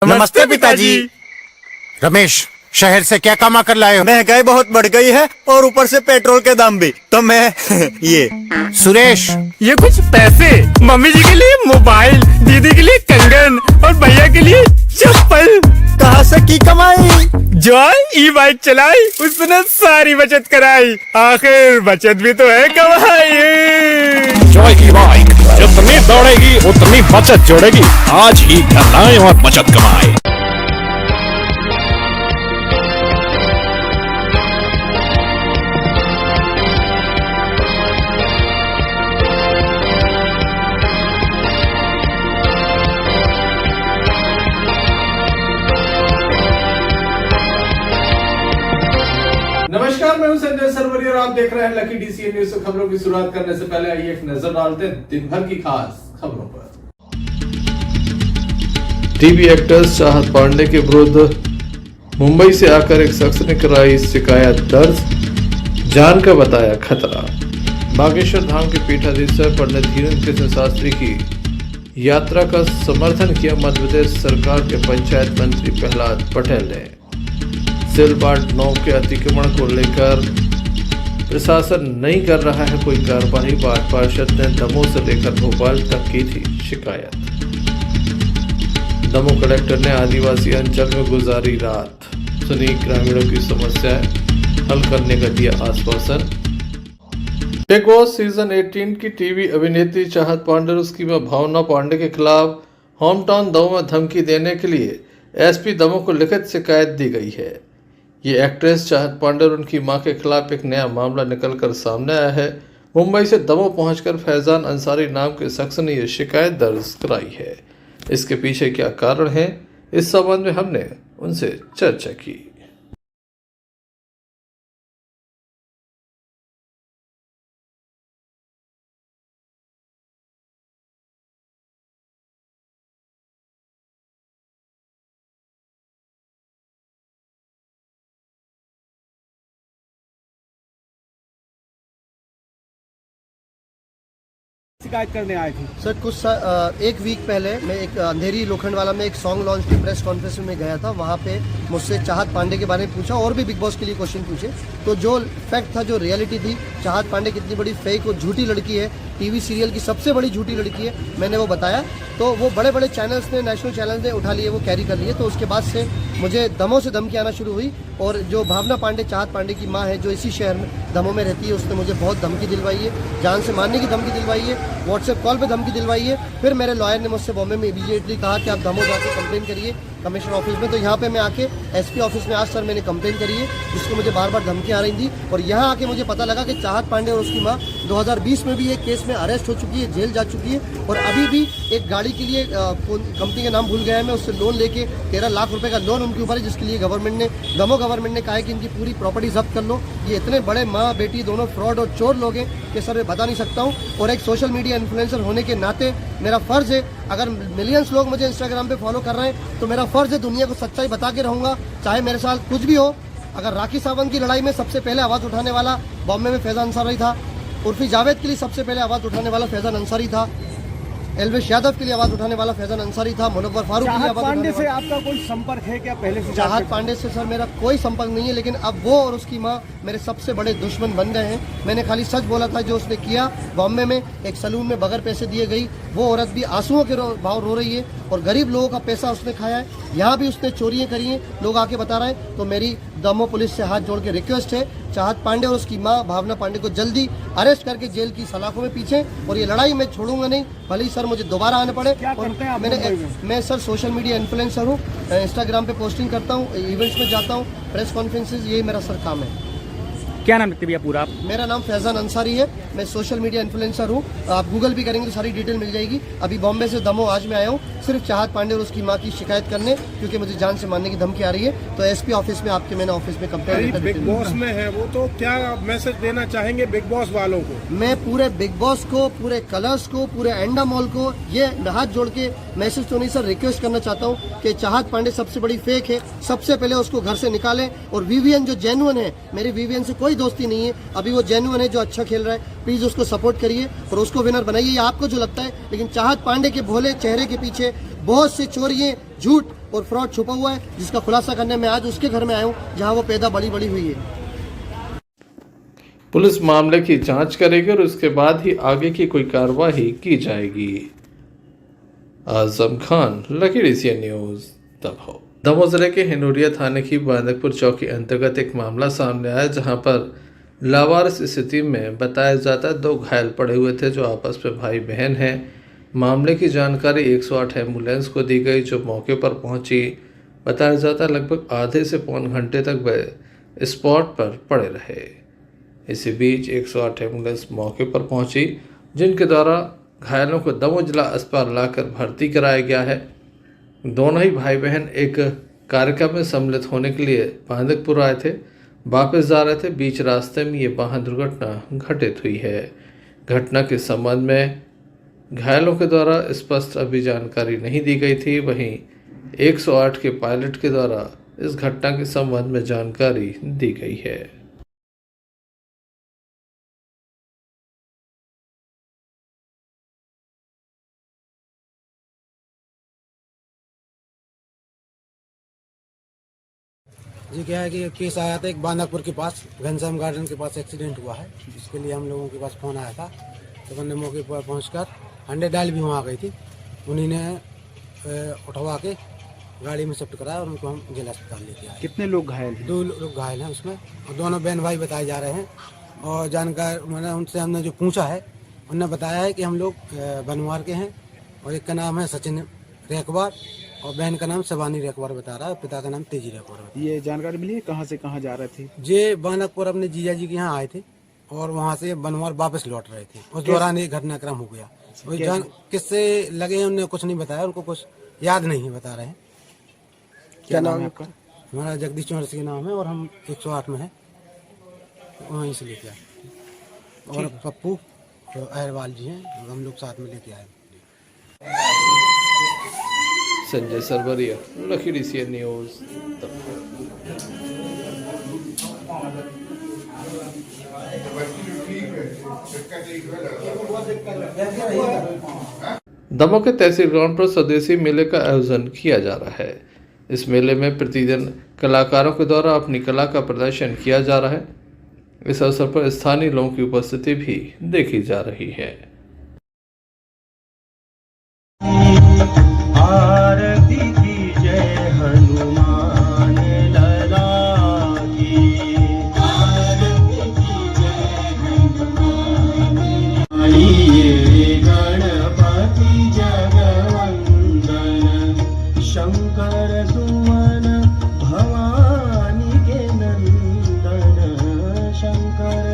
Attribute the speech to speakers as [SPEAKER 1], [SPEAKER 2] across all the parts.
[SPEAKER 1] नमस्ते पिताजी।
[SPEAKER 2] रमेश, शहर से क्या कमा कर लाए हो?
[SPEAKER 1] महंगाई बहुत बढ़ गई है और ऊपर से पेट्रोल के दाम भी, तो मैं ये।
[SPEAKER 2] सुरेश,
[SPEAKER 3] ये कुछ पैसे मम्मी जी के लिए मोबाइल, दीदी के लिए कंगन और भैया के लिए चप्पल।
[SPEAKER 1] कहाँ से की कमाई?
[SPEAKER 3] जो ई बाइक चलाई उसने सारी बचत कराई, आखिर बचत भी तो है कमाई।
[SPEAKER 4] जॉय की बाइक जितनी दौड़ेगी उतनी बचत जोड़ेगी। आज ही घर लाएं और बचत कमाएं।
[SPEAKER 5] नमस्कार, मैं हूं संजय सरवरी और आप देख रहे हैं लकी डीसीएन न्यूज। खबरों की शुरुआत करने से पहले आइए एक नजर डालते हैं दिन भर की खास खबरों पर। टीवी एक्ट्रेस चाहत पांडे के विरुद्ध मुंबई से आकर एक शख्स ने कराई शिकायत दर्ज, जान का बताया खतरा। बागेश्वर धाम के पीठाधीश्वर पंडित धीरेन्द्र कृष्ण शास्त्री की यात्रा का समर्थन किया मध्य प्रदेश सरकार के पंचायत मंत्री प्रहलाद पटेल ने। सिलबाट 9 के अतिक्रमण को लेकर प्रशासन नहीं कर रहा है कोई कार्रवाई। वार्ड पार्षद ने दमोह से लेकर भोपाल तक की थी शिकायत। दमोह कलेक्टर ने आदिवासी अंचल में गुजारी रात, सुनी ग्रामीणों की समस्याएं, हल करने का दिया आश्वासन। बिग बॉस सीजन 18 की टीवी अभिनेत्री चाहत पांडे और उसकी मां भावना पांडे के खिलाफ होम टाउन दमोह में धमकी देने के लिए एसपी दमोह को लिखित शिकायत दी गई है। ये एक्ट्रेस चाहत पांडे और उनकी मां के खिलाफ एक नया मामला निकलकर सामने आया है। मुंबई से दमोह पहुंचकर फैजान अंसारी नाम के शख्स ने यह शिकायत दर्ज कराई है। इसके पीछे क्या कारण है, इस संबंध में हमने उनसे चर्चा की।
[SPEAKER 6] शिकायत करने आए थे
[SPEAKER 7] सर। एक वीक पहले मैं एक अंधेरी लोखंडवाला में एक सॉन्ग लॉन्च की प्रेस कॉन्फ्रेंस में गया था। वहाँ पे मुझसे चाहत पांडे के बारे में पूछा और भी बिग बॉस के लिए क्वेश्चन पूछे। तो जो फैक्ट था, जो रियलिटी थी, चाहत पांडे कितनी बड़ी फेक और झूठी लड़की है, टीवी सीरियल की सबसे बड़ी झूठी लड़की है, मैंने वो बताया। तो वो बड़े बड़े चैनल्स ने, नेशनल चैनल्स ने उठा लिए, वो कैरी कर लिए। तो उसके बाद से मुझे दमोह से धमकी आना शुरू हुई। और जो भावना पांडे, चाहत पांडे की माँ है, जो इसी शहर में दमोह में रहती है, उसने मुझे बहुत धमकी दिलवाई है, जान से मारने की धमकी दिलवाई है, व्हाट्सएप कॉल पे धमकी दिलवाई है। फिर मेरे लॉयर ने मुझसे बॉम्बे में इमीडिएटली कहा कि आप दमोह जाकर कंप्लेन करिए कमिश्नर ऑफिस में। तो यहाँ पे मैं आके एसपी ऑफिस में आज सर मैंने कंप्लेन करी है, जिसको मुझे बार बार धमकी आ रही थी। और यहाँ आके मुझे पता लगा कि चाहत पांडे और उसकी माँ 2020 में भी एक केस में अरेस्ट हो चुकी है, जेल जा चुकी है। और अभी भी एक गाड़ी के लिए कंपनी का नाम भूल गया है मैं, उससे लोन लेके 13 लाख रुपए का लोन उनके ऊपर है, जिसके लिए गवर्नमेंट ने, दमोह गवर्नमेंट ने कहा है कि इनकी पूरी प्रॉपर्टी जब्त कर लो। ये इतने बड़े माँ बेटी दोनों फ्रॉड और चोर लोग हैं कि सर मैं बता नहीं सकता हूँ। और एक सोशल मीडिया इन्फ्लुएंसर होने के नाते मेरा फर्ज है, अगर मिलियंस लोग मुझे इंस्टाग्राम पे फॉलो कर रहे हैं तो मेरा फर्ज है दुनिया को सच्चाई बता के रहूंगा, चाहे मेरे साथ कुछ भी हो। अगर राखी सावंत की लड़ाई में सबसे पहले आवाज़ उठाने वाला बॉम्बे में फैजान अंसारी था, उर्फी जावेद के लिए सबसे पहले आवाज़ उठाने वाला फैजान अंसारी था, एलवेश यादव के लिए आवाज़ उठाने वाला फैजान अंसारी था, मुनव्वर फारूक के लिए आवाज़ उठाने वाला।
[SPEAKER 6] से आपका कोई संपर्क है क्या पहले से?
[SPEAKER 7] चाहत पांडे से सर मेरा कोई संपर्क नहीं है, लेकिन अब वो और उसकी माँ मेरे सबसे बड़े दुश्मन बन गए हैं। मैंने खाली सच बोला था जो उसने किया। बॉम्बे में एक सलून में बगैर पैसे दिए गई वो औरत भी आंसुओं के भाव रो रही है, और गरीब लोगों का पैसा उसने खाया है। यहाँ भी उसने चोरियां करी हैं, लोग आके बता रहे हैं। तो मेरी दमोह पुलिस से हाथ जोड़ के रिक्वेस्ट है, चाहत पांडे और उसकी माँ भावना पांडे को जल्दी अरेस्ट करके जेल की सलाखों में पीछे। और ये लड़ाई मैं छोड़ूंगा नहीं, भले ही सर मुझे दोबारा आने पड़े।
[SPEAKER 6] क्या करते हैं आप?
[SPEAKER 7] मैं सर सोशल मीडिया इन्फ्लुएंसर हूँ, इंस्टाग्राम पे पोस्टिंग करता हूँ, इवेंट्स में जाता हूँ, प्रेस कॉन्फ्रेंसेज, यही मेरा सर काम है।
[SPEAKER 6] क्या नाम लिखते भैया पूरा?
[SPEAKER 7] मेरा नाम फैजान अंसारी है, मैं सोशल मीडिया इन्फ्लुएंसर हूँ। आप गूगल भी करेंगे तो सारी डिटेल मिल जाएगी। अभी बॉम्बे से दमोह आज मैं आया हूँ सिर्फ चाहत पांडे और उसकी माँ की शिकायत करने, क्योंकि मुझे जान से मारने की धमकी आ रही है। तो एसपी ऑफिस में आपके मैंने ऑफिस में कंप्लेंट
[SPEAKER 8] बिग बॉस में है वो, तो क्या मैसेज देना चाहेंगे बिग बॉस वालों को?
[SPEAKER 7] मैं पूरे बिग बॉस को, पूरे कलर्स को, पूरे एंडा मॉल को ये हाथ जोड़ के मैसेज तो नहीं सर, रिक्वेस्ट करना चाहता हूँ कि चाहत पांडे सबसे बड़ी फेक है, सबसे पहले उसको घर से निकालें। और वीवीएन जो जेन्युइन है, मेरी वीवीएन से कोई दोस्ती नहीं है, अभी वो जेन्युइन है, जो अच्छा खेल रहा है, प्लीज उसको सपोर्ट करिए और उसको विनर बनाइए। ये आपको जो लगता है, लेकिन चाहत पांडे के भोले चेहरे के पीछे बहुत से चोरियां, झूठ और फ्रॉड छुपा हुआ है, जिसका खुलासा करने में आज उसके घर में आया हूँ जहाँ वो पैदा बड़ी हुई है।
[SPEAKER 5] पुलिस मामले की जांच करेगी और उसके बाद ही आगे की कोई कार्रवाई की जाएगी। Azam Khan, Lucky DCN news, Damoh. Damoh जिले के हिंडोरिया थाने की बांदकपुर चौकी अंतर्गत एक मामला सामने आया, जहां पर लावारिस स्थिति में बताया जाता है 2 घायल पड़े हुए थे जो आपस में भाई बहन हैं। मामले की जानकारी 108 एम्बुलेंस को दी गई, जो मौके पर पहुंची। बताया जाता है लगभग आधे से पौन घंटे तक वे स्पॉट पर पड़े रहे। इसी बीच 108 एम्बुलेंस मौके पर पहुंची, जिनके द्वारा घायलों को दमोह जिला अस्पताल लाकर भर्ती कराया गया है। दोनों ही भाई बहन एक कार्यक्रम में सम्मिलित होने के लिए बांदकपुर आए थे, वापस जा रहे थे। बीच रास्ते में ये वाहन दुर्घटना घटित हुई है। घटना के संबंध में घायलों के द्वारा स्पष्ट अभी जानकारी नहीं दी गई थी। वहीं 108 के पायलट के द्वारा इस घटना के संबंध में जानकारी दी गई है।
[SPEAKER 9] जी क्या है कि केस आया था एक बांदकपुर के पास, घनश्याम गार्डन के पास एक्सीडेंट हुआ है, इसके लिए हम लोगों के पास फ़ोन आया था। तो हमने मौके पर पहुंचकर 100 डायल भी वहाँ आ गई थी, उन्हीं ने उठवा के गाड़ी में शिफ्ट कराया और उनको हम जिला अस्पताल लेके आए।
[SPEAKER 6] कितने लोग घायल हैं?
[SPEAKER 9] 2 लोग घायल हैं उसमें, और दोनों बहन भाई बताए जा रहे हैं। और जानकार मैंने उनसे हमने जो पूछा है, उन्होंने बताया है कि हम लोग बनवार के हैं, और एक का नाम है सचिन रेखवार और बहन का नाम शिवानी रेखवार बता रहा है, पिता का नाम तेजी रेखवार।
[SPEAKER 6] ये जानकारी मिली है कहाँ से कहाँ जा रहे थे?
[SPEAKER 9] ये बांदकपुर अपने जीजा जी के यहाँ आए थे और वहाँ से बनवार वापस लौट रहे थे। उस दौरान ये घटनाक्रम हो गया। किससे लगे हैं उन्होंने कुछ नहीं बताया, उनको कुछ याद नहीं है, बता रहे हैं।
[SPEAKER 6] क्या नाम है आपका?
[SPEAKER 9] हमारा जगदीश चौरस के नाम है और हम 108 में हैं, वहीं से लेके आए। और पप्पू अहरवाल जी हैं, हम लोग साथ में लेके आए।
[SPEAKER 5] Sanjay Sarvaria, Lucky DCN news. Damoh के तहसील ग्राउंड पर स्वदेशी मेले का आयोजन किया जा रहा है। इस मेले में प्रतिदिन कलाकारों के द्वारा अपनी कला का प्रदर्शन किया जा रहा है। इस अवसर पर स्थानीय लोगों की उपस्थिति भी देखी जा रही है।
[SPEAKER 10] आरती कीजय हनुमान लला की, आरती कीजय हनुमान आइए गणपति जगवंदन, शंकर सुमन भवानी के नंदन, शंकर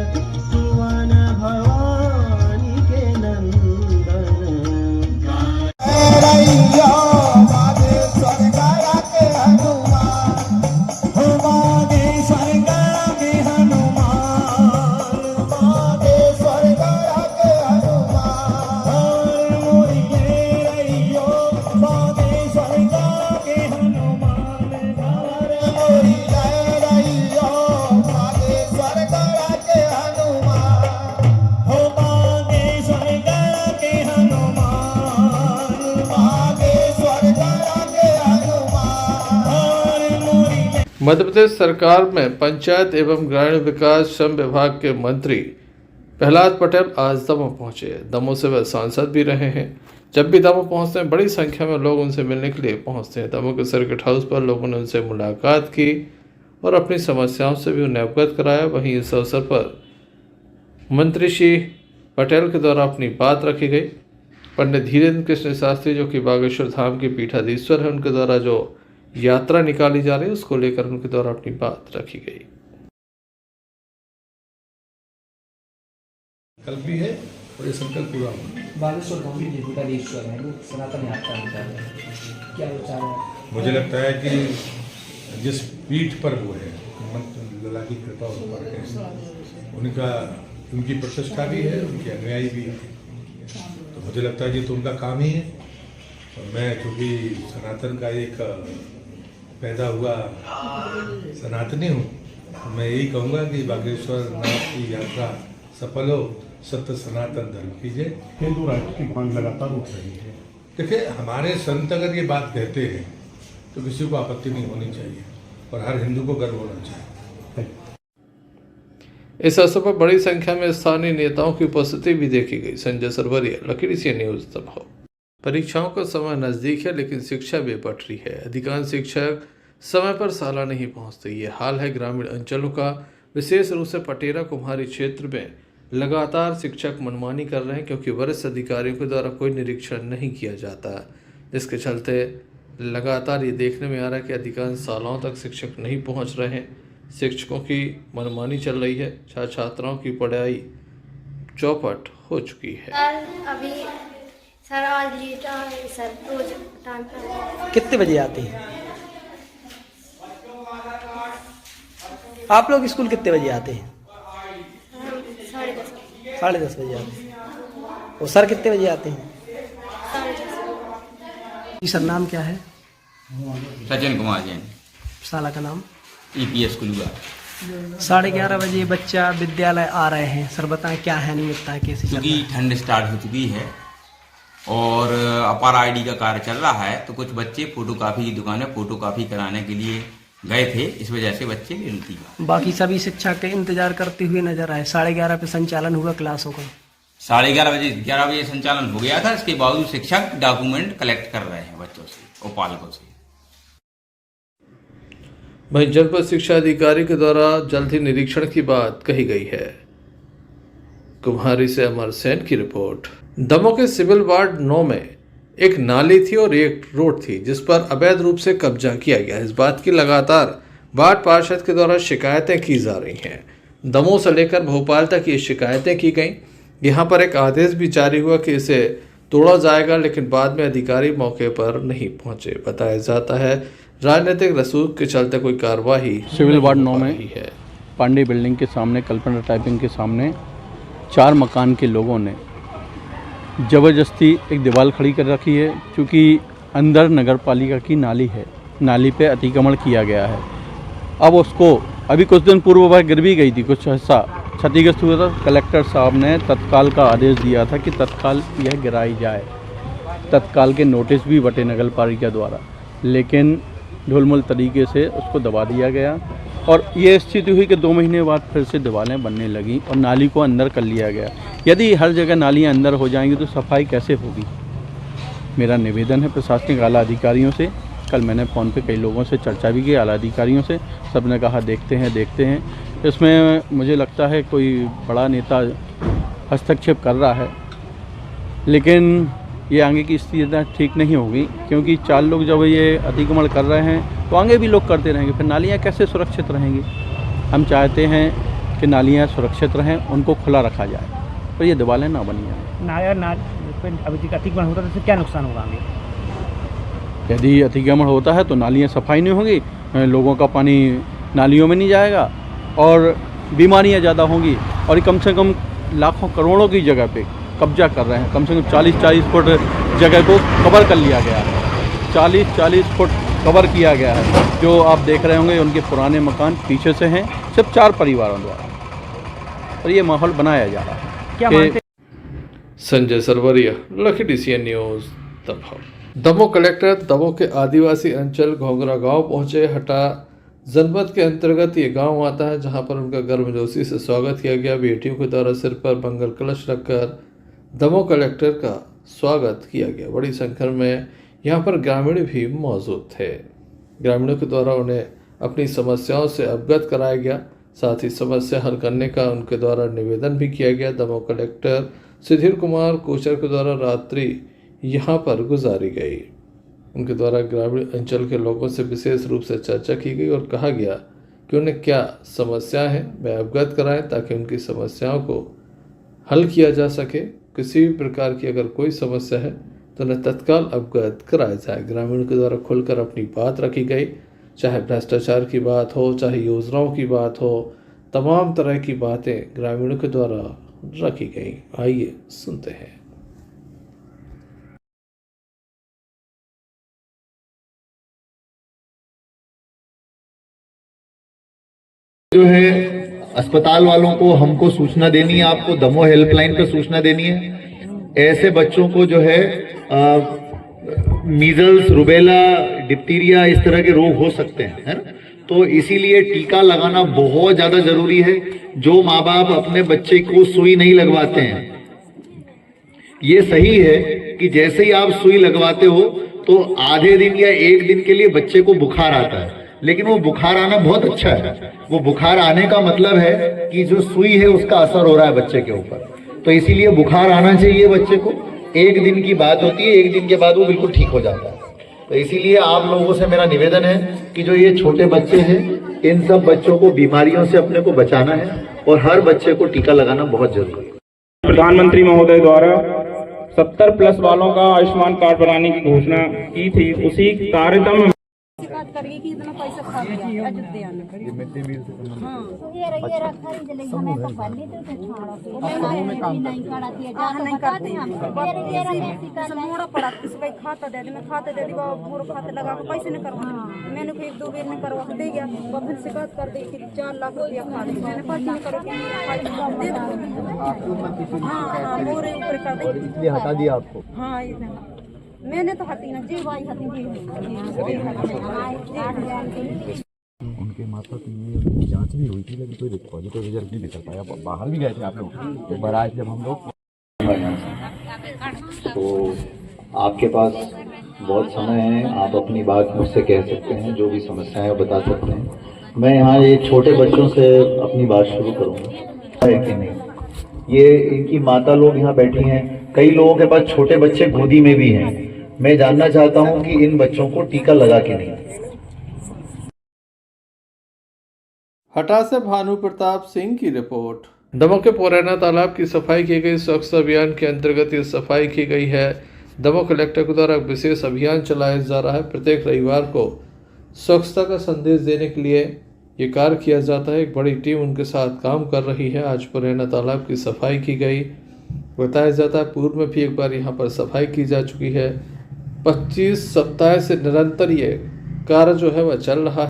[SPEAKER 10] सुमन भवानी के नंदन।
[SPEAKER 5] मध्य प्रदेश सरकार में पंचायत एवं ग्रामीण विकास श्रम विभाग के मंत्री प्रहलाद पटेल आज दमोह पहुंचे। दमोह से वह सांसद भी रहे हैं। जब भी दमोह पहुंचते हैं बड़ी संख्या में लोग उनसे मिलने के लिए पहुंचते हैं। दमोह के सर्किट हाउस पर लोगों ने उनसे मुलाकात की और अपनी समस्याओं से भी उन्हें अवगत कराया। वहीं इस अवसर पर मंत्री श्री पटेल के द्वारा अपनी बात रखी गई। पंडित धीरेन्द्र कृष्ण शास्त्री जो कि बागेश्वर धाम के पीठाधीश्वर हैं, उनके द्वारा जो यात्रा निकाली जा रही है उसको लेकर उनके द्वारा अपनी बात रखी गई।
[SPEAKER 11] संकल्प भी है और ये संकल्प पूरा होगा।
[SPEAKER 12] बागेश्वर धाम के पीठाधीश्वर हैं, वो सनातन यात्रा निकाल रहे हैं, क्या विचार है?
[SPEAKER 11] मुझे लगता है कि जिस पीठ पर वो है, लला की कृपा उन पर है, उनकी प्रतिष्ठा भी है, उनके अनुयायी भी है, तो मुझे लगता है कि तो उनका काम ही है। और मैं चूँकि सनातन का एक पैदा हुआ सनातनी हूँ, तो मैं यही कहूँगा कि बागेश्वर नाथ की यात्रा सफल हो, सत्य सनातन धर्म कीजिए।
[SPEAKER 8] हिंदू राष्ट्र की मांग लगातार उठ रही है।
[SPEAKER 11] देखिए, हमारे संत अगर ये बात कहते हैं तो किसी को आपत्ति नहीं होनी चाहिए और हर हिंदू को गर्व होना चाहिए।
[SPEAKER 5] इस अवसर पर बड़ी संख्या में स्थानीय नेताओं की उपस्थिति भी देखी गई। Sanjay Sarvaria, Lucky DCN News, Damoh. परीक्षाओं का समय नजदीक है, लेकिन शिक्षा बेपटरी है। अधिकांश शिक्षक समय पर शाला नहीं पहुंचते। ये हाल है ग्रामीण अंचलों का। विशेष रूप से पटेरा कुम्हारी क्षेत्र में लगातार शिक्षक मनमानी कर रहे हैं, क्योंकि वरिष्ठ अधिकारियों के द्वारा कोई निरीक्षण नहीं किया जाता, जिसके चलते लगातार ये देखने में आ रहा है कि अधिकांश शालाओं तक शिक्षक नहीं पहुंच रहे हैं। शिक्षकों की मनमानी चल रही है। छात्राओं की पढ़ाई चौपट हो चुकी है।
[SPEAKER 13] अभी सर आज लेट आए सर, रोज टाइम पर।
[SPEAKER 12] कितने बजे आते हैं आप लोग? स्कूल कितने बजे आते हैं?
[SPEAKER 13] 10:30।
[SPEAKER 12] 10:30 बजे आते हैं। और सर कितने बजे आते हैं?
[SPEAKER 13] 10:30।
[SPEAKER 12] सर नाम क्या है?
[SPEAKER 14] सचिन कुमार जैन।
[SPEAKER 12] शाला का नाम?
[SPEAKER 14] EPS कुलुआ।
[SPEAKER 12] 11:30 बजे बच्चा विद्यालय आ रहे हैं। सर बताएं क्या है, नहीं मिलता है, कैसे?
[SPEAKER 14] क्योंकि ठंड स्टार्ट हो चुकी है और अपार ID का कार्य चल रहा है, तो कुछ बच्चे फोटोकॉपी की दुकान में फोटोकॉपी कराने के लिए गए थे, इस वजह से बच्चे लेट गए।
[SPEAKER 12] बाकी सभी शिक्षक के इंतजार करते हुए नजर आए। 11:30 पे संचालन हुआ क्लासों का।
[SPEAKER 14] 11:30 बजे संचालन हो गया था। इसके बावजूद शिक्षक डॉक्यूमेंट कलेक्ट कर रहे हैं बच्चों से और पालकों से।
[SPEAKER 5] वहीं जनपद शिक्षा अधिकारी के द्वारा जल्द ही निरीक्षण की बात कही गई है। कुम्हारी से अमर सेन की रिपोर्ट। दमोह के सिविल वार्ड 9 में एक नाली थी और एक रोड थी, जिस पर अवैध रूप से कब्जा किया गया। इस बात की लगातार वार्ड पार्षद के द्वारा शिकायतें की जा रही हैं। दमोह से लेकर भोपाल तक ये शिकायतें की गईं। यहाँ पर एक आदेश भी जारी हुआ कि इसे तोड़ा जाएगा, लेकिन बाद में अधिकारी मौके पर नहीं पहुंचे। बताया जाता है राजनीतिक रसूख के चलते कोई कार्रवाई
[SPEAKER 15] सिविल वार्ड 9 में पांडे बिल्डिंग के सामने, कल्पना टाइपिंग के सामने 4 मकान के लोगों ने ज़बरदस्ती एक दीवार खड़ी कर रखी है। क्योंकि अंदर नगर पालिका की नाली है, नाली पे अतिक्रमण किया गया है। अब उसको अभी कुछ दिन पूर्व वह गिर भी गई थी, कुछ हिस्सा क्षतिग्रस्त हुआ था। कलेक्टर साहब ने तत्काल का आदेश दिया था कि तत्काल यह गिराई जाए। तत्काल के नोटिस भी बटे नगर पालिका द्वारा, लेकिन ढुलमुल तरीके से उसको दबा दिया गया और ये स्थिति हुई कि 2 महीने बाद फिर से दीवारें बनने लगी और नाली को अंदर कर लिया गया। यदि हर जगह नालियां अंदर हो जाएंगी तो सफाई कैसे होगी? मेरा निवेदन है प्रशासनिक आला अधिकारियों से। कल मैंने फ़ोन पे कई लोगों से चर्चा भी की, आला अधिकारियों से। सब ने कहा देखते हैं। इसमें मुझे लगता है कोई बड़ा नेता हस्तक्षेप कर रहा है, लेकिन ये आगे की स्थिति ठीक नहीं होगी, क्योंकि 4 लोग जब ये अतिक्रमण कर रहे हैं तो आगे भी लोग करते रहेंगे। फिर नालियाँ कैसे सुरक्षित रहेंगी? हम चाहते हैं कि नालियाँ सुरक्षित रहें, उनको खुला रखा जाए और ये दीवारें ना बनी जाए।
[SPEAKER 12] अतिक्रमण होता है तो क्या नुकसान होगा आगे?
[SPEAKER 15] यदि अतिक्रमण होता है तो नालियाँ सफाई नहीं होगी, लोगों का पानी नालियों में नहीं जाएगा और बीमारियाँ ज़्यादा होंगी। और कम से कम लाखों करोड़ों की जगह पे कब्जा कर रहे हैं। कम से कम 40-40 फुट जगह को कवर कर लिया गया है। 40-40 फुट कवर किया गया है। जो आप देख रहे होंगे उनके पुराने मकान पीछे से हैं, सिर्फ 4 परिवारों द्वारा, और ये माहौल बनाया जा रहा है।
[SPEAKER 12] क्या मानते?
[SPEAKER 5] Sanjay Sarvaria, Lucky DCN News, Damoh. Damoh collector Damoh के आदिवासी अंचल घोंगरा गांव पहुंचे। हटा जनपद के अंतर्गत ये गांव आता है, जहां पर उनका गर्मजोशी से स्वागत किया गया। बेटियों के द्वारा सिर पर मंगल कलश रखकर दमोह कलेक्टर का स्वागत किया गया। बड़ी संख्या में यहाँ पर ग्रामीण भी मौजूद थे। ग्रामीणों के द्वारा उन्हें अपनी समस्याओं से अवगत कराया गया। साथ ही समस्या हल करने का उनके द्वारा निवेदन भी किया गया। दमोह कलेक्टर सुधीर कुमार कोचर के द्वारा रात्रि यहाँ पर गुजारी गई। उनके द्वारा ग्रामीण अंचल के लोगों से विशेष रूप से चर्चा की गई और कहा गया कि उन्हें क्या समस्या है वह अवगत कराएं, ताकि उनकी समस्याओं को हल किया जा सके। किसी भी प्रकार की अगर कोई समस्या है तो उन्हें तत्काल अवगत कराया जाए। ग्रामीणों के द्वारा खुलकर अपनी बात रखी गई, चाहे भ्रष्टाचार की बात हो, चाहे योजनाओं की बात हो, तमाम तरह की बातें ग्रामीणों के द्वारा रखी गई। आइए सुनते हैं।
[SPEAKER 16] जो है अस्पताल वालों को हमको सूचना देनी है, आपको दमोह हेल्पलाइन पर सूचना देनी है। ऐसे बच्चों को जो है मीजल्स, रुबेला, डिप्टीरिया इस तरह के रोग हो सकते हैं, है ना। तो इसीलिए टीका लगाना बहुत ज्यादा जरूरी है। जो माँ बाप अपने बच्चे को सुई नहीं लगवाते हैं, ये सही है कि जैसे ही आप सुई लगवाते हो तो आधे दिन या एक दिन के लिए बच्चे को बुखार आता है, लेकिन वो बुखार आना बहुत अच्छा है। वो बुखार आने का मतलब है कि जो सुई है उसका असर हो रहा है बच्चे के ऊपर, तो इसीलिए बुखार आना चाहिए बच्चे को। एक दिन की बात होती है, एक दिन के बाद वो बिल्कुल ठीक हो जाता है। तो इसीलिए आप लोगों से मेरा निवेदन है कि जो ये छोटे बच्चे हैं, इन सब बच्चों को बीमारियों से अपने को बचाना है और हर बच्चे को टीका लगाना बहुत जरूरी है।
[SPEAKER 17] प्रधानमंत्री महोदय द्वारा 70+ वालों का आयुष्मान कार्ड बनाने की घोषणा की थी, उसी कार्यक्रम में
[SPEAKER 13] करके कि इतना पैसा खा गया अयोध्या में मिड डे मील से ये रखा ही जले हमें तो पल्ली तो छाड़ा में काम नहीं कराती है जा नहीं करते हम समोड़ा पड़ा किसी खाता दे मैं खाते दे दी पूरा खाते लगा के पैसे नहीं करवा मैंने को 1-2 बार नहीं करवा दे गया वो फिर शिकायत कर दी कि 4 लाख रुपया खा दी मैंने पर्ची नहीं करो दे दो। हां पूरे ऊपर कर दे इसलिए हटा दिया आपको। हां मैंने तो हटी ना जी भाई हटी जी
[SPEAKER 18] उनके माता की जांच भी हुई थी, लेकिन कोई पॉजिटिव रिजल्ट नहीं निकल पाया। बाहर भी गए थे आप लोग, एक बार आए थे हम लोग।
[SPEAKER 16] तो आपके पास बहुत समय है, आप अपनी बात मुझसे कह सकते हैं, जो भी समस्याएं बता सकते हैं। मैं यहाँ ये छोटे बच्चों से अपनी बात शुरू करूँगा, है कि नहीं। ये इनकी माता लोग यहाँ बैठी हैं, कई लोगों के पास छोटे बच्चे गोदी में भी हैं। मैं जानना चाहता हूँ कि इन बच्चों को टीका लगा के नहीं।
[SPEAKER 5] हटा से भानु प्रताप सिंह की रिपोर्ट। दमोह के पुराना तालाब की सफाई की गई। स्वच्छता अभियान के अंतर्गत ये सफाई की गई है। दमोह कलेक्टर के द्वारा विशेष अभियान चलाया जा रहा है। प्रत्येक रविवार को स्वच्छता का संदेश देने के लिए ये कार्य किया जाता है। एक बड़ी टीम उनके साथ काम कर रही है। आज पुराना तालाब की सफाई की गई। बताया जाता है पूर्व में भी एक बार यहाँ पर सफाई की जा चुकी है। 25 सप्ताह से निरंतर ये कार्य जो है वह चल रहा है।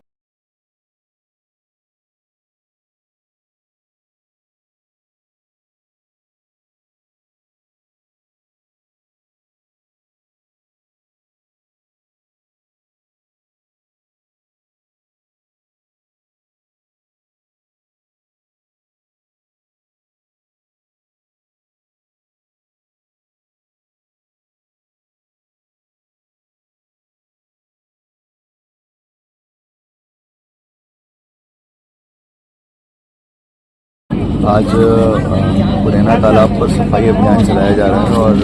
[SPEAKER 18] आज पुराना तालाब पर सफाई अभियान चलाया जा रहा है और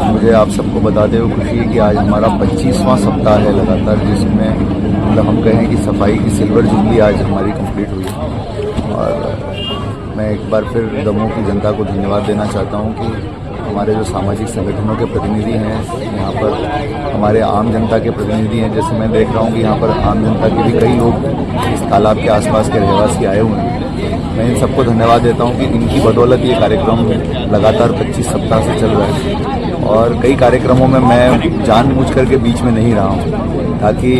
[SPEAKER 18] मुझे आप सबको बताते हुए खुशी है कि आज हमारा 25वां सप्ताह है लगातार, जिसमें मतलब हम कहें कि सफाई की सिल्वर जुबली आज हमारी कंप्लीट हुई है। और मैं एक बार फिर दमोह की जनता को धन्यवाद देना चाहता हूं कि हमारे जो सामाजिक संगठनों के प्रतिनिधि हैं, यहाँ पर हमारे आम जनता के प्रतिनिधि हैं। जैसे मैं देख रहा हूँ कि यहाँ पर आम जनता के भी कई लोग इस तालाब के आसपास के रहवासी आए हुए हैं। मैं इन सबको धन्यवाद देता हूं कि इनकी बदौलत ये कार्यक्रम लगातार 25 सप्ताह से चल रहा है। और कई कार्यक्रमों में मैं जानबूझ करके बीच में नहीं रहा हूं, ताकि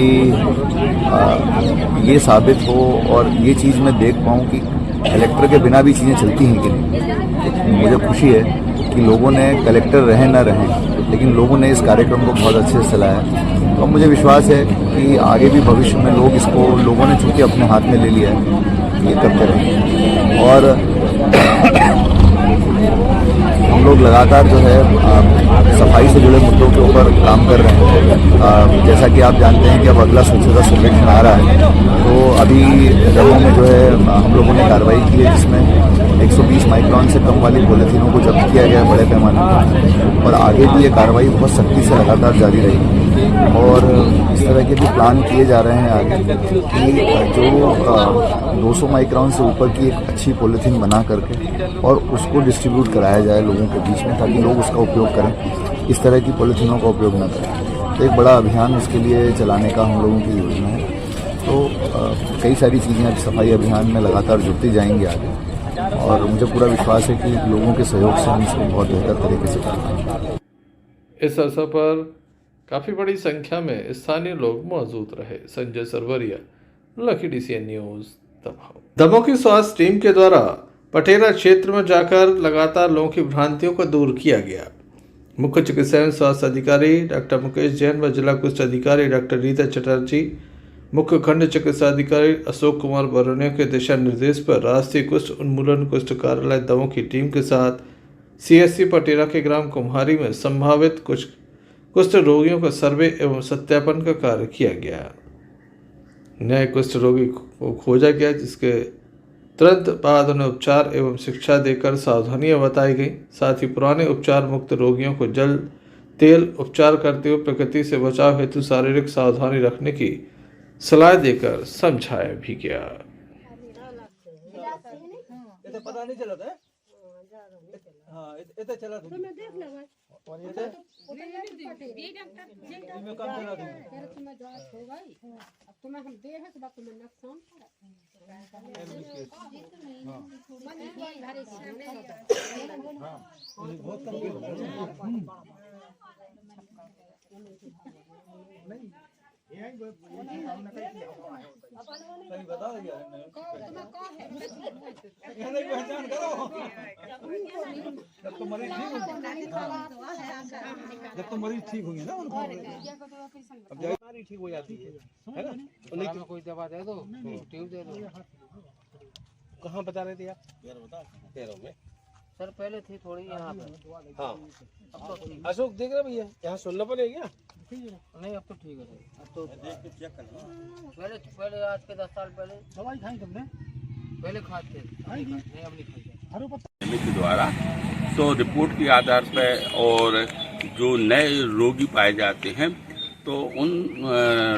[SPEAKER 18] ये साबित हो और ये चीज़ मैं देख पाऊं कि कलेक्टर के बिना भी चीज़ें चलती हैं कि नहीं। मुझे खुशी है कि लोगों ने, कलेक्टर रहे न रहे, लेकिन लोगों ने इस कार्यक्रम को बहुत अच्छे से चलाया। और मुझे विश्वास है कि आगे भी भविष्य में लोगों ने चूँकि अपने हाथ में ले लिया है, ये करते रहें। और हम लोग लगातार जो है सफाई से जुड़े मुद्दों के ऊपर काम कर रहे हैं। जैसा कि आप जानते हैं कि अब अगला स्वच्छता सर्वेक्षण आ रहा है, तो अभी दमोह में जो है हम लोगों ने कार्रवाई की है, जिसमें 120 माइक्रोन से कम वाली पॉलीथीनों को जब्त किया गया है बड़े पैमाने पर। और आगे भी ये कार्रवाई बहुत सख्ती से लगातार जारी रहेगी। और इस तरह के भी प्लान किए जा रहे हैं आगे कि जो 200 माइक्रोन से ऊपर की एक अच्छी पॉलीथीन बना करके और उसको डिस्ट्रीब्यूट कराया जाए लोगों के बीच में, ताकि लोग उसका उपयोग करें, इस तरह की पॉलीथीनों का उपयोग न करें। तो एक बड़ा अभियान उसके लिए चलाने का हम लोगों की योजना है। तो कई सारी चीज़ें अब सफाई अभियान में लगातार जुड़ती जाएंगी आगे, और मुझे पूरा विश्वास है कि लोगों के सहयोग से हम इसको बहुत बेहतर तरीके से कर पाएंगे।
[SPEAKER 5] इस अवसर पर काफी बड़ी संख्या में स्थानीय लोग मौजूद रहे। Sanjay Sarvaria, Lucky DCN News, Damoh. Damoh की स्वास्थ्य टीम के द्वारा पटेरा क्षेत्र में जाकर लगातार लोगों की भ्रांतियों को दूर किया गया। मुख्य चिकित्सा एवं स्वास्थ्य अधिकारी डॉक्टर मुकेश जैन व जिला कुष्ठ अधिकारी डॉक्टर रीता चटर्जी, मुख्य खंड चिकित्सा अधिकारी अशोक कुमार बरौनिया के दिशा निर्देश पर राष्ट्रीय कुष्ठ उन्मूलन कुष्ठ कार्यालय दमोह की टीम के साथ CSC पटेरा के ग्राम कुम्हारी में संभावित कुष्ठ रोगियों का सर्वे एवं सत्यापन का कार्य किया गया। नए कुष्ठ रोगी को खोजा गया, जिसके तुरंत बाद उन्हें उपचार एवं शिक्षा देकर सावधानियां बताई गई। साथ ही पुराने उपचार मुक्त रोगियों को जल तेल उपचार करते हुए प्रकृति से बचाव हेतु शारीरिक सावधानी रखने की सलाह देकर समझाया भी गया।
[SPEAKER 10] पता नहीं चला था। हाँ, इधर चला था। मैं देख लगा। और ये मैं काम करा दूँ। तेरे तुम्हें जांच हो गई। अब तुम्हें हम दे हैं तो बात तुम्हें नुकसान पड़ा। बहुत कम जब तो मरीज ठीक होंगे ना उनको अब बीमारी ठीक हो जाती है ना। कोई दवा दे दो, ट्यूब दे दो। कहाँ बता रहे थे आप? पैरों में सर पहले थी थोड़ी यहाँ पे। हाँ अब तो अशोक देख रहे भैया, यहाँ सुनना पड़ेगा। नहीं अब तो ठीक है। अब तो देख के चेक करना। पहले आज के 10 साल पहले दवाई खाई तुमने? पहले खाते नहीं, अब नहीं खाते
[SPEAKER 19] के द्वारा। तो रिपोर्ट के आधार पर और जो नए रोगी पाए जाते हैं तो उन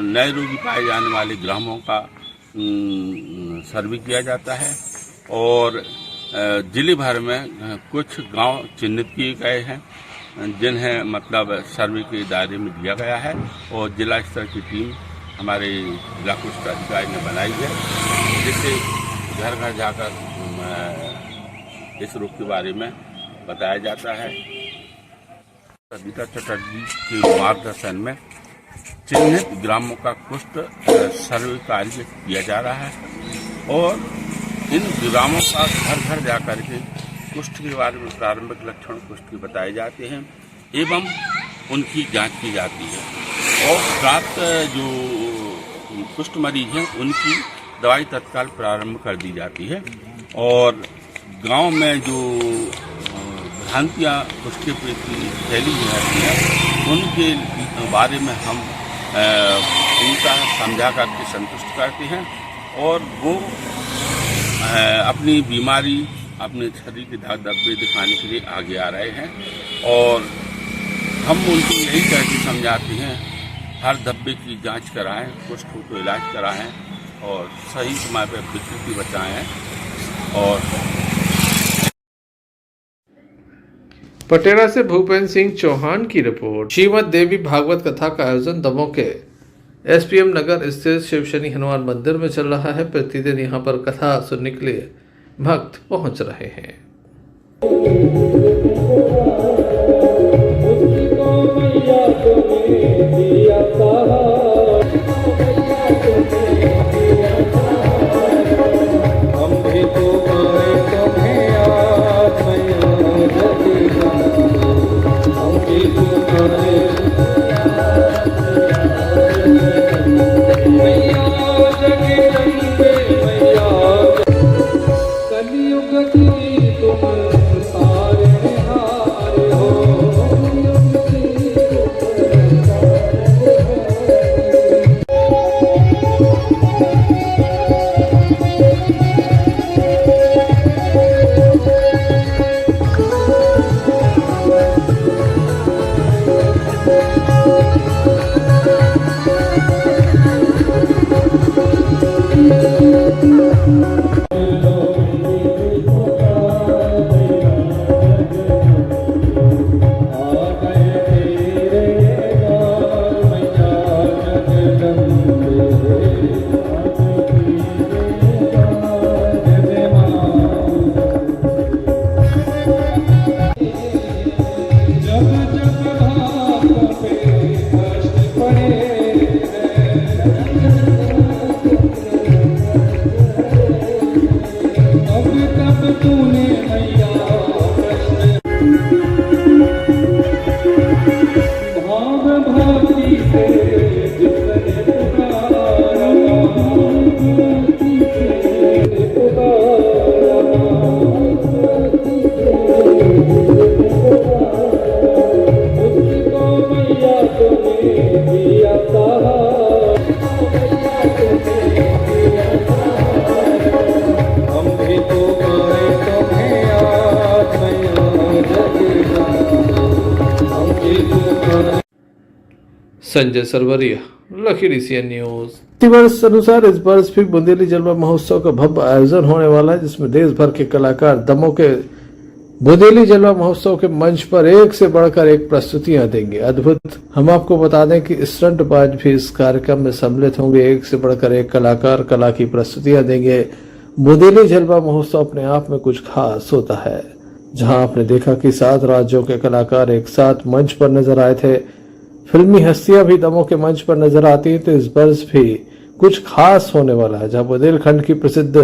[SPEAKER 19] नए रोगी पाए जाने वाले ग्रामों का सर्वे किया जाता है और जिले भर में कुछ गांव चिन्हित किए गए हैं जिन्हें मतलब सर्वे के दायरे में दिया गया है और जिला स्तर की टीम हमारे जिला कुष्ठ अधिकारी ने बनाई है, जिससे घर घर जाकर इस रोग के बारे में बताया जाता है। रीता चटर्जी के मार्गदर्शन में चिन्हित ग्रामों का कुष्ठ सर्वे कार्य किया जा रहा है और इन ग्रामों का घर घर जाकर के कुष्ठ के बारे में प्रारंभिक लक्षण कुष्ठ के बताए जाते हैं एवं उनकी जांच की जाती है और प्राप्त जो कुष्ठ मरीज हैं उनकी दवाई तत्काल प्रारंभ कर दी जाती है और गांव में जो भ्रांतियाँ कुष्ठ के प्रति फैली रहती हैं उनके बारे में हम उनका समझा करके संतुष्ट करते हैं और वो अपनी बीमारी अपने शरीर के दाग धब्बे दिखाने के लिए आगे आ रहे हैं और हम उनको यही करके समझाते हैं हर धब्बे की जांच कराएं, कुष्ठ हो तो इलाज कराएं और सही समय पर विकृति बचाएं। और
[SPEAKER 5] पटेरा से भूपेंद्र सिंह चौहान की रिपोर्ट। श्रीमद देवी भागवत कथा का आयोजन दमोह के SPM नगर स्थित शिव शनि हनुमान मंदिर में चल रहा है। प्रतिदिन यहां पर कथा सुनने के लिए भक्त पहुंच रहे हैं।
[SPEAKER 10] कलियुग की तुम सारे हारे
[SPEAKER 5] संजय सरवरिया, लखीडी सीएन न्यूज। वर्ष अनुसार इस वर्ष भी बुंदेली जलवा महोत्सव का भव्य आयोजन होने वाला है, जिसमें देश भर के कलाकार दमोह के बुंदेली जलवा महोत्सव के मंच पर एक से बढ़कर एक प्रस्तुतियां देंगे। अद्भुत। हम आपको बता दें कि स्टंटबाज भी इस कार्यक्रम में सम्मिलित होंगे। एक से बढ़कर एक कलाकार कला की प्रस्तुतियां देंगे। बुंदेली जलवा महोत्सव अपने आप में कुछ खास होता है, जहां आपने देखा कि 7 राज्यों के कलाकार एक साथ मंच पर नजर आए थे। फिल्मी हस्तियां भी दमोह के मंच पर नजर आती हैं, तो इस वर्ष भी कुछ खास होने वाला है, जहां बुंदेलखंड की प्रसिद्ध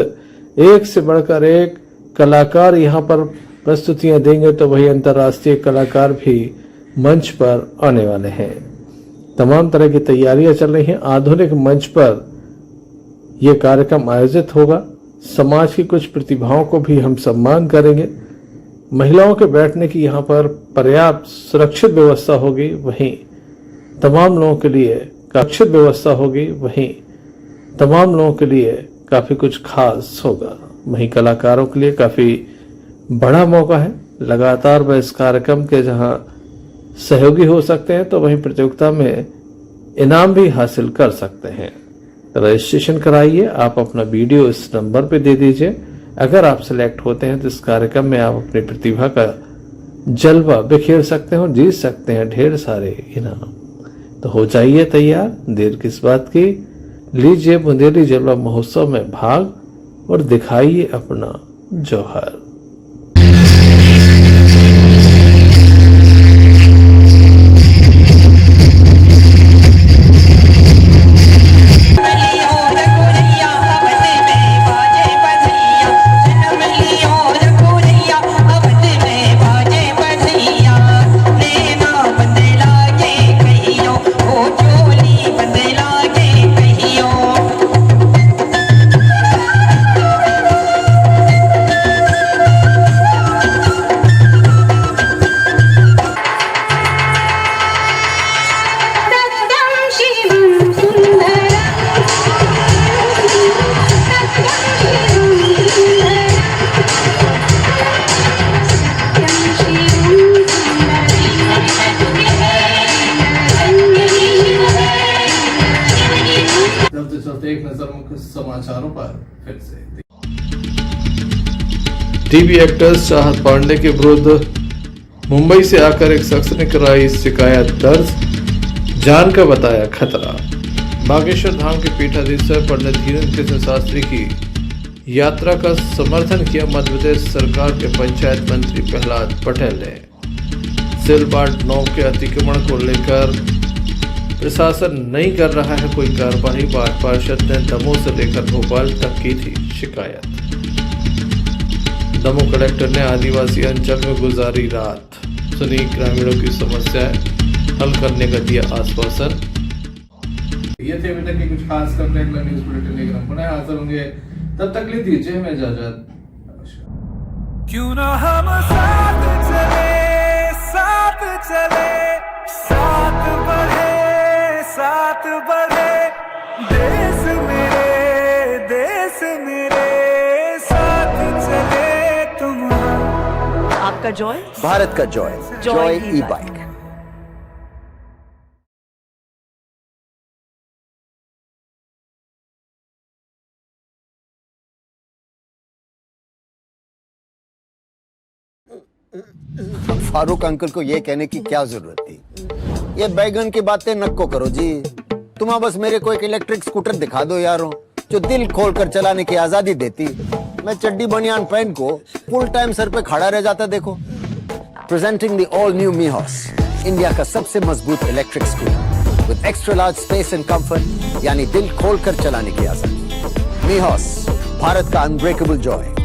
[SPEAKER 5] एक से बढ़कर एक कलाकार यहां पर प्रस्तुतियां देंगे, तो वही अंतर्राष्ट्रीय कलाकार भी मंच पर आने वाले हैं। तमाम तरह की तैयारियां चल रही हैं। आधुनिक मंच पर यह कार्यक्रम आयोजित होगा। समाज की कुछ प्रतिभाओं को भी हम सम्मान करेंगे। महिलाओं के बैठने की यहाँ पर पर्याप्त सुरक्षित व्यवस्था होगी। वहीं तमाम लोगों के लिए सुरक्षित व्यवस्था होगी। वहीं तमाम लोगों के लिए काफी कुछ खास होगा। वहीं कलाकारों के लिए काफी बड़ा मौका है। लगातार वह इस कार्यक्रम के जहां सहयोगी हो सकते हैं, तो वहीं प्रतियोगिता में इनाम भी हासिल कर सकते हैं। रजिस्ट्रेशन कराइए। आप अपना वीडियो इस नंबर पे दे दीजिए। अगर आप सिलेक्ट होते हैं तो इस कार्यक्रम में आप अपनी प्रतिभा का जलवा बिखेर सकते हैं और जीत सकते हैं ढेर सारे इनाम। तो हो जाइए तैयार, देर किस बात की। लीजिए बुंदेली जलवा महोत्सव में भाग और दिखाइए अपना जौहर। एक नजर मुख्य समाचारों पर फिर से। टीवी एक्ट्रेस चाहत पांडे के विरुद्ध मुंबई से आकर एक शख्स ने कराई शिकायत दर्ज, जान का बताया खतरा। बागेश्वर धाम के पीठाधीश्वर पंडित धीरेन्द्र कृष्ण शास्त्री की यात्रा का समर्थन किया मध्य प्रदेश सरकार के पंचायत मंत्री प्रहलाद पटेल ने। सिलबाट 9 के अतिक्रमण को लेकर प्रशासन नहीं कर रहा है कोई कार्रवाई। वार्ड पार्षद ने दमोह से लेकर भोपाल तक की थी शिकायत। दमोह कलेक्टर ने आदिवासी अंचल में गुजारी रात, सुनी ग्रामीणों की समस्याएं, हल करने का दिया आश्वासन। ये थे अभी तक के कुछ खास कंटेंट न्यूज बुलेटिन लेकर हम पुनः हाजिर होंगे। तब तक ले दीजिए हमें इजाजत।
[SPEAKER 20] क्यों ना हम साथ चले, साथ चले, साथ बढ़े, साथ बढ़े, देश मेरे साथ चले तुम।
[SPEAKER 21] आपका जॉय,
[SPEAKER 22] भारत का जॉय, जॉय ई बाइक। फारूक अंकल को ये कहने की क्या जरूरत थी? ये बैगन की बातें नक्को करो जी। तुम बस मेरे को एक इलेक्ट्रिक स्कूटर दिखा दो यारों, जो दिल खोलकर चलाने की आजादी देती। मैं चड्डी बनियान पहन को फुल टाइम सर पे खड़ा रह जाता। देखो, प्रेजेंटिंग द ऑल न्यू मीहॉस, इंडिया का सबसे मजबूत electric scooter with extra large space and comfort, यानी दिल खोलकर चलाने की आजादी। मीहॉस, भारत का अनब्रेकेबल जॉय।